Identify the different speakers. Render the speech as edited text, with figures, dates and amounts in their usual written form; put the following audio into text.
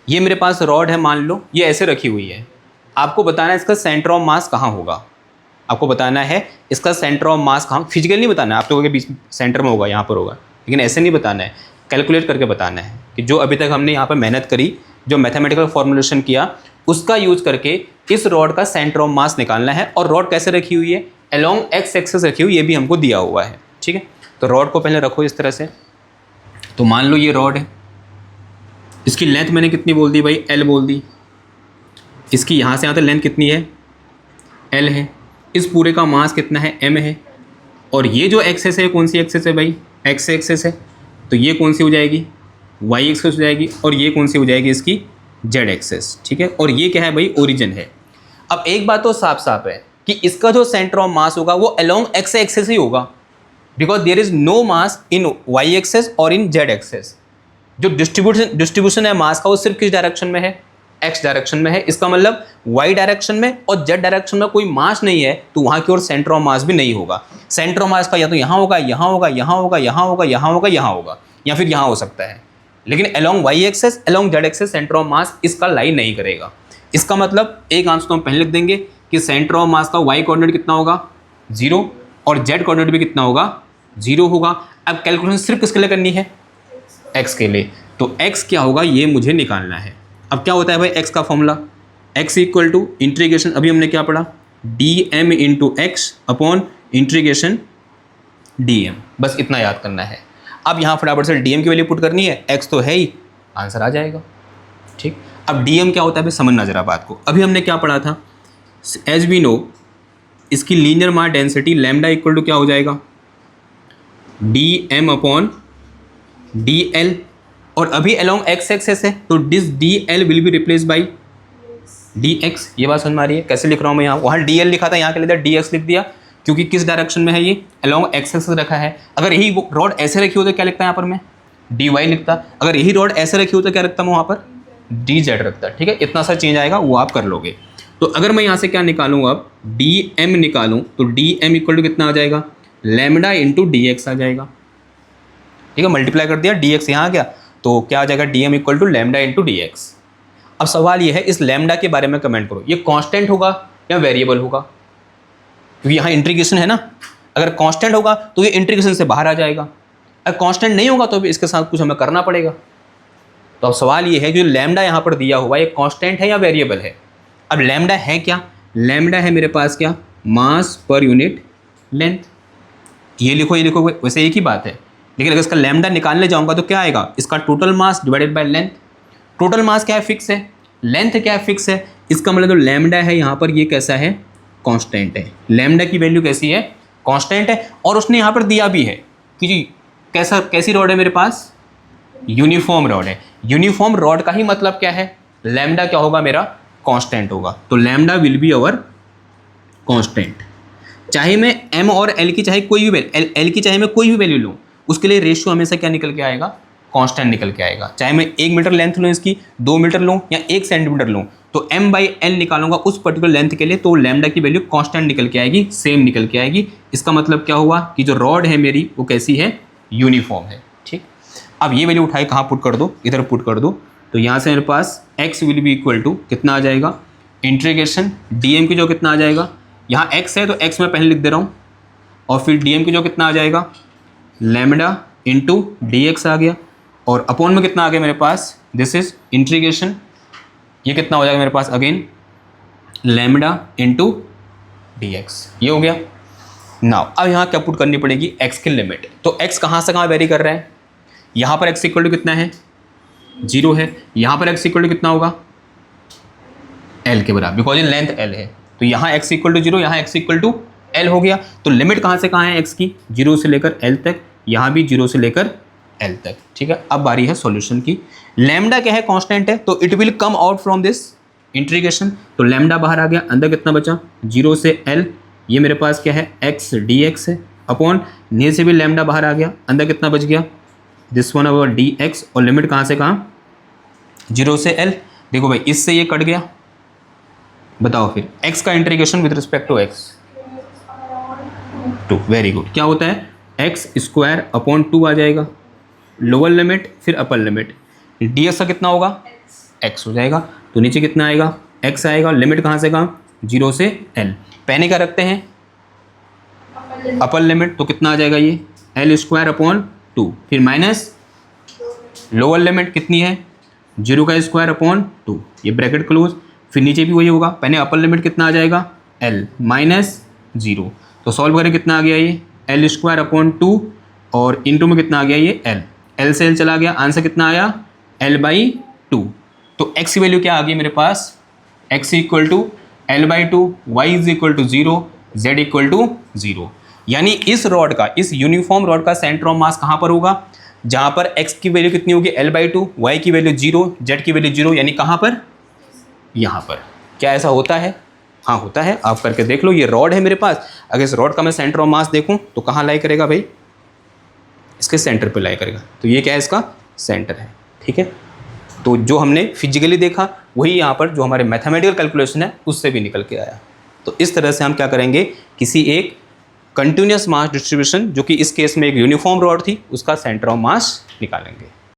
Speaker 1: ये मेरे पास रॉड है, मान लो ये ऐसे रखी हुई है, आपको बताना है इसका सेंटर ऑफ मास कहाँ होगा, आपको बताना है इसका सेंटर ऑफ मास कहाँ, फिजिकल नहीं बताना है आप लोगों के बीच सेंटर में होगा, यहाँ पर होगा, लेकिन ऐसे नहीं बताना है, कैलकुलेट करके बताना है कि जो अभी तक हमने यहाँ पर मेहनत करी, जो मैथमेटिकल फॉर्मुलेशन किया, उसका यूज करके इस रॉड का सेंटर ऑफ मास निकालना है। और रॉड कैसे रखी हुई है, अलोंग एक्स एक्सिस रखी हुई, ये भी हमको दिया हुआ है। ठीक है, तो रॉड को पहले रखो इस तरह से। तो मान लो ये रॉड है, इसकी लेंथ मैंने कितनी बोल दी भाई, एल बोल दी। इसकी यहाँ से यहाँ तक लेंथ कितनी है, एल है। इस पूरे का मास कितना है, एम है। और ये जो एक्सेस है कौन सी एक्सेस है भाई, एक्स एक्सेस है, तो ये कौन सी हो जाएगी, वाई एक्सेस हो जाएगी। और ये कौन सी हो जाएगी, इसकी जेड एक्सेस। ठीक है, और ये क्या है भाई, ओरिजिन है। अब एक बात तो साफ साफ है कि इसका जो सेंटर ऑफ मास होगा वो अलोंग एक्स एक्सेस ही होगा, because there is no mass in y axis और इन जेड एक्सेस। जो डिस्ट्रीब्यूशन है मास का वो सिर्फ किस डायरेक्शन में है, एक्स डायरेक्शन में है। इसका मतलब वाई डायरेक्शन में और जेड डायरेक्शन में कोई मास नहीं है, तो वहाँ की ओर सेंटर ऑफ मास भी नहीं होगा। सेंटर ऑफ मास का या तो यहाँ होगा, यहाँ होगा, यहाँ होगा, यहाँ होगा, यहाँ होगा, यहाँ होगा, या फिर यहाँ हो सकता है। लेकिन along y axis, along z axis center of mass इसका लाई नहीं करेगा। इसका मतलब एक आंसर तो हम पहले लिख देंगे कि सेंटर ऑफ मास का वाई कोऑर्डिनेट कितना होगा, 0, और जेड कोऑर्डिनेट भी कितना होगा, 0 होगा। अब कैलकुलेशन सिर्फ किसके लिए करनी है, एक्स के लिए। तो एक्स क्या होगा ये मुझे निकालना है। अब क्या होता है भाई एक्स का formula, x equal to integration, अभी हमने क्या पढ़ा, d m into x upon integration d m, बस इतना याद करना है। अब यहाँ फटाफट से डी एम की वैल्यू पुट करनी है, एक्स तो है ही, आंसर आ जाएगा। ठीक, अब डी एम क्या होता है भाई, समझना जरा बात को। अभी हमने क्या पढ़ा था, एज वी नो इसकी linear mass density lambda equal to क्या हो जाएगा, d m upon d l. और अभी अलोंग एक्स एक्सेस है तो this d l will be replace by d x. ये बात समझ में आ रही है, कैसे लिख रहा हूँ मैं यहाँ, वहाँ डी एल लिखा था, यहाँ के लिए डी एक्स लिख दिया, क्योंकि किस डायरेक्शन में है, ये अलोंग एक्स एक्सेस रखा है। अगर यही रॉड ऐसे रखी हो तो क्या लिखता है यहाँ पर मैं, डी वाई लिखता। अगर यही रॉड ऐसे रखी हो तो क्या रखता मैं वहाँ पर, डी जेड रखता। ठीक है, इतना सा चेंज आएगा, वो आप कर लोगे। तो अगर मैं यहाँ से क्या निकालूँ, अब डी एम निकालूँ तो डी एम इक्वल टू कितना आ जाएगा, लैम्डा इंटू डी एक्स आ जाएगा। ठीक है, मल्टीप्लाई कर दिया, डी एक्स यहाँ आ गया, तो क्या आ जाएगा, d m equal to lambda into D x. अब सवाल ये है, इस लैम्डा के बारे में कमेंट करो, ये कांस्टेंट होगा या वेरिएबल होगा, क्योंकि यहाँ इंटीग्रेशन है ना। अगर कांस्टेंट होगा तो ये इंटीग्रेशन से बाहर आ जाएगा, अगर कांस्टेंट नहीं होगा तो भी इसके साथ कुछ हमें करना पड़ेगा। तो अब सवाल ये है कि जो लैम्डा यहाँ पर दिया हुआ है ये कांस्टेंट है या वेरिएबल है। अब लैम्डा है क्या, लैम्डा है मेरे पास क्या, मास पर यूनिट लेंथ। ये लिखो वैसे एक ही बात है, लेकिन अगर इसका लैम्डा निकालने जाऊंगा तो क्या आएगा, इसका total mass divided by length. Total mass क्या है, फिक्स है, लेंथ क्या है, फिक्स है। इसका मतलब जो लैम्डा है यहाँ पर ये कैसा है, कांस्टेंट है। लैम्डा की वैल्यू कैसी है, कांस्टेंट है। और उसने यहाँ पर दिया भी है कि जी कैसी रॉड है मेरे पास, यूनिफॉर्म रॉड है। यूनिफॉर्म रॉड का ही मतलब क्या है, लैम्डा क्या होगा मेरा, कांस्टेंट होगा। तो lambda will be our constant. चाहे मैं एम और एल की चाहे कोई भी एल की चाहे मैं कोई भी वैल्यू लूँ, उसके लिए रेशियो हमेशा क्या निकल के आएगा, कांस्टेंट निकल के आएगा। चाहे मैं 1 मीटर लेंथ लूँ इसकी, 2 मीटर लूँ या 1 सेंटीमीटर लूँ, तो m बाई एल निकालूंगा उस पर्टिकुलर लेंथ के लिए, तो लैम्डा की वैल्यू कांस्टेंट निकल के आएगी, सेम निकल के आएगी। इसका मतलब क्या हुआ कि जो रॉड है मेरी वो कैसी है, यूनिफॉर्म है। ठीक, अब ये वैल्यू उठाए कहाँ पुट कर दो, इधर पुट कर दो। तो यहाँ से मेरे पास x will be equal to कितना आ जाएगा, इंटीग्रेशन dm की जो कितना आ जाएगा, यहाँ x है तो x मैं पहले लिख दे रहा हूँ, और फिर dm की जो कितना आ जाएगा, लैम्डा इंटू डी एक्स आ गया, और अपॉन में कितना आ गया मेरे पास, दिस इज इंटीग्रेशन, ये कितना हो जाएगा मेरे पास again, lambda into D x. ये हो गया। नाउ अब यहाँ क्या पुट करनी पड़ेगी, x की लिमिट। तो x कहाँ से कहाँ वेरी कर रहा है, यहाँ पर x इक्वल टू कितना है, 0 है। यहाँ पर x इक्वल टू कितना होगा, l के बराबर, बिकॉज इन लेंथ l है। तो यहाँ x इक्वल टू 0, यहाँ x इक्वल टू l हो गया। तो लिमिट कहाँ से कहाँ है x की, 0 से लेकर l तक, यहाँ भी 0 से लेकर l तक। ठीक है, अब बारी है सॉल्यूशन की। लैम्डा क्या है, कांस्टेंट है, तो it will come out from this integration. तो लैम्डा बाहर आ गया, अंदर कितना बचा, 0 से l, ये मेरे पास क्या है, x dx है, अपॉन नीचे से भी लैम्डा बाहर आ गया, अंदर कितना बच गया, दिस वन अवर dx, और लिमिट कहाँ से कहाँ, 0 से l। देखो भाई इससे ये कट गया, बताओ फिर x का integration with respect to x, 2, very good. क्या होता है, x स्क्वायर अपॉन 2 आ जाएगा, लोअर लिमिट फिर अपर लिमिट, ds का कितना होगा, x हो जाएगा। तो नीचे कितना आएगा, x आएगा। लिमिट कहाँ से कहाँ, 0 से l। पहले क्या रखते हैं, अपर लिमिट, तो कितना आ जाएगा ये l²/2, फिर माइनस लोअर लिमिट कितनी है 0² /2, ये ब्रैकेट क्लोज, फिर नीचे भी वही होगा। पहले अपर लिमिट कितना आ जाएगा l -0, तो सॉल्व करें कितना आ गया ये l²/2 और इंटू में कितना आ गया ये l से l चला गया, आंसर कितना आया l/2। तो x की वैल्यू क्या आ गई मेरे पास, x = l/2, y = 0, z = 0। यानी इस रॉड का, इस यूनिफॉर्म रॉड का सेंटर ऑफ मास कहाँ पर होगा, जहाँ पर x की वैल्यू कितनी होगी l/2, y की वैल्यू 0, z की वैल्यू 0, यानी कहाँ पर, यहाँ पर। क्या ऐसा होता है, हाँ होता है, आप करके देख लो। ये रॉड है मेरे पास, अगर इस रॉड का मैं सेंटर ऑफ मास देखूँ तो कहाँ लाई करेगा भाई, इसके सेंटर पे लाई करेगा। तो ये क्या है, इसका सेंटर है, ठीक है। तो जो हमने फिजिकली देखा वही यहाँ पर जो हमारे मैथमेटिकल कैलकुलेशन है उससे भी निकल के आया। तो इस तरह से हम क्या करेंगे, किसी एक कंटिन्यूस मास डिस्ट्रीब्यूशन, जो कि इस केस में एक यूनिफॉर्म रॉड थी, उसका सेंटर ऑफ मास निकालेंगे।